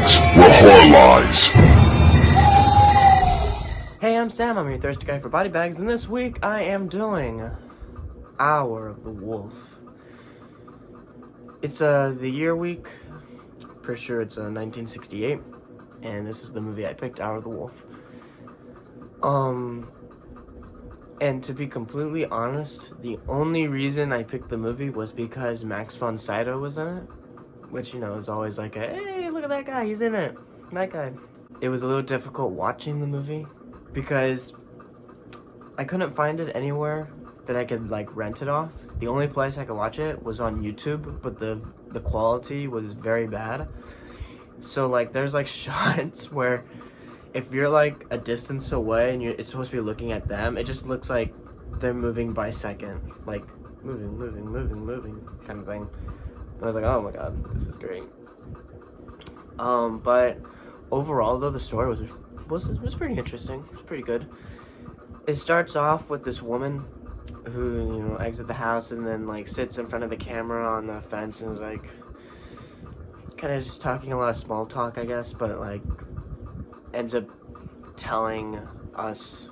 BodyBags, where horror lies. Hey, I'm Sam, I'm your thirsty guy for BodyBags, and this week I am doing Hour of the Wolf. It's the year week, pretty sure it's 1968, and this is the movie I picked, Hour of the Wolf. And to be completely honest, the only reason I picked the movie was because Max Von Sydow was in it, which, you know, is always like hey, look at that guy, he's in it, that guy. It was a little difficult watching the movie because I couldn't find it anywhere that I could like rent it off. The only place I could watch it was on YouTube, but the quality was very bad. So like there's like shots where if you're like a distance away and it's supposed to be looking at them, it just looks like they're moving by second, like moving kind of thing. I was like, oh my god, this is great. But overall though, the story was pretty interesting. It was pretty good. It starts off with this woman who, you know, exits the house and then like sits in front of the camera on the fence and is like kind of just talking a lot of small talk, I guess, but like ends up telling us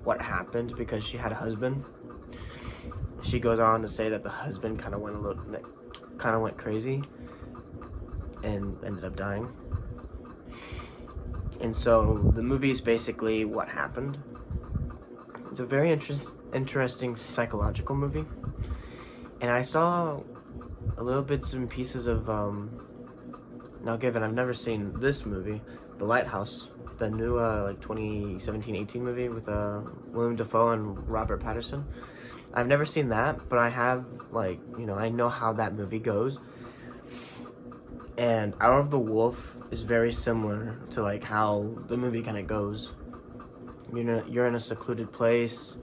what happened because she had a husband. She goes on to say that the husband kind of went crazy and ended up dying. And so the movie is basically what happened. It's a very interesting psychological movie, and I saw a little bits and pieces of now given I've never seen this movie, The Lighthouse, the new like 2017-18 movie with Willem Dafoe and Robert Pattinson. I've never seen that, but I have, like, you know, I know how that movie goes. And Hour of the Wolf is very similar to like how the movie kind of goes. You know, you're in a secluded place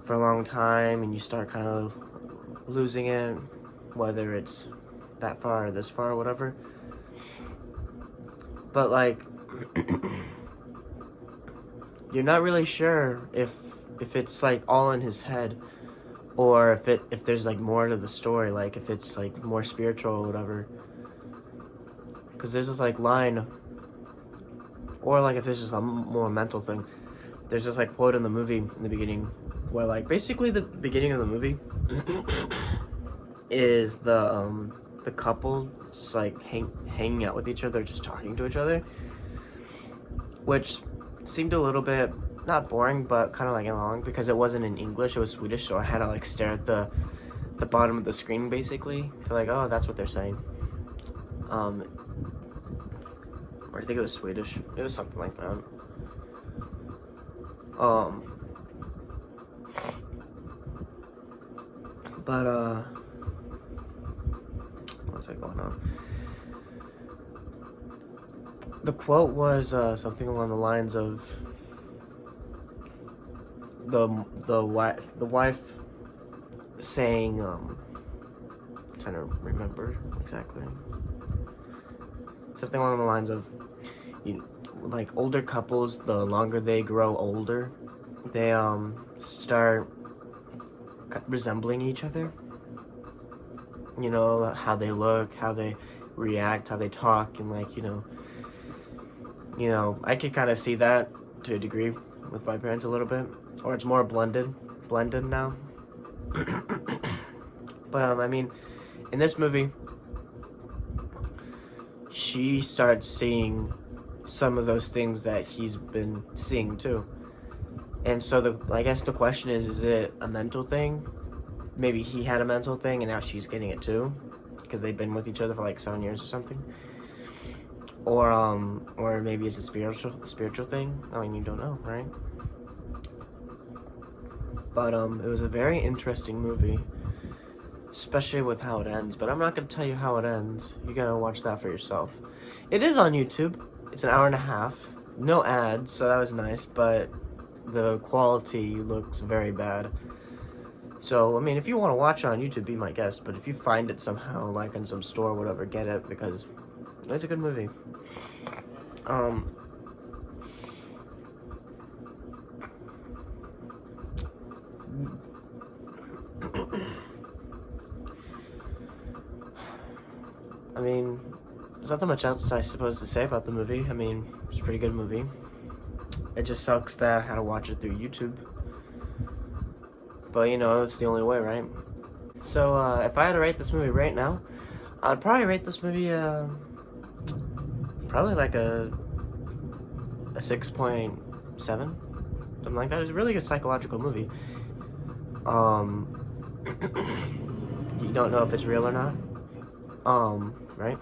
for a long time and you start kind of losing it, whether it's that far or this far or whatever. But like you're not really sure if it's like all in his head or if there's like more to the story, like if it's like more spiritual or whatever. Because there's this like line, or like if there's just a more mental thing, there's this like quote in the movie in the beginning where like basically the beginning of the movie is the couple just like hanging out with each other, just talking to each other, which seemed a little bit not boring but kind of like long because it wasn't in English, it was Swedish, so I had to like stare at the bottom of the screen basically to like, oh, that's what they're saying. Or I think it was Swedish. It was something like that. But what's that going on? The quote was something along the lines of the wife saying, trying to remember exactly. Something along the lines of, like older couples, the longer they grow older, they start resembling each other. You know, how they look, how they react, how they talk, and like, you know, I could kind of see that to a degree with my parents a little bit, or it's more blended now. But I mean, in this movie, she starts seeing some of those things that he's been seeing too. And so I guess the question is it a mental thing? Maybe he had a mental thing and now she's getting it too, because they've been with each other for like 7 years or something. Or maybe it's a spiritual thing. I mean, you don't know, right? But it was a very interesting movie, especially with how it ends, but I'm not going to tell you how it ends. You gotta watch that for yourself. It is on YouTube. It's an hour and a half. No ads, so that was nice, but the quality looks very bad. So, I mean, if you want to watch it on YouTube, be my guest, but if you find it somehow, like in some store or whatever, get it, because it's a good movie. I mean, there's not that much else I supposed to say about the movie. I mean, it's a pretty good movie. It just sucks that I had to watch it through YouTube. But, you know, it's the only way, right? So, if I had to rate this movie right now, I'd probably rate this movie, probably like a 6.7. Something like that. It's a really good psychological movie. You don't know if it's real or not. Right?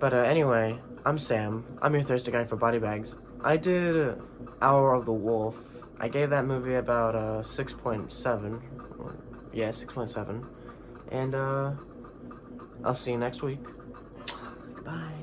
But, anyway, I'm Sam. I'm your Thursday guy for BodyBags. I did Hour of the Wolf. I gave that movie about 6.7. Yeah, 6.7. And I'll see you next week. Goodbye.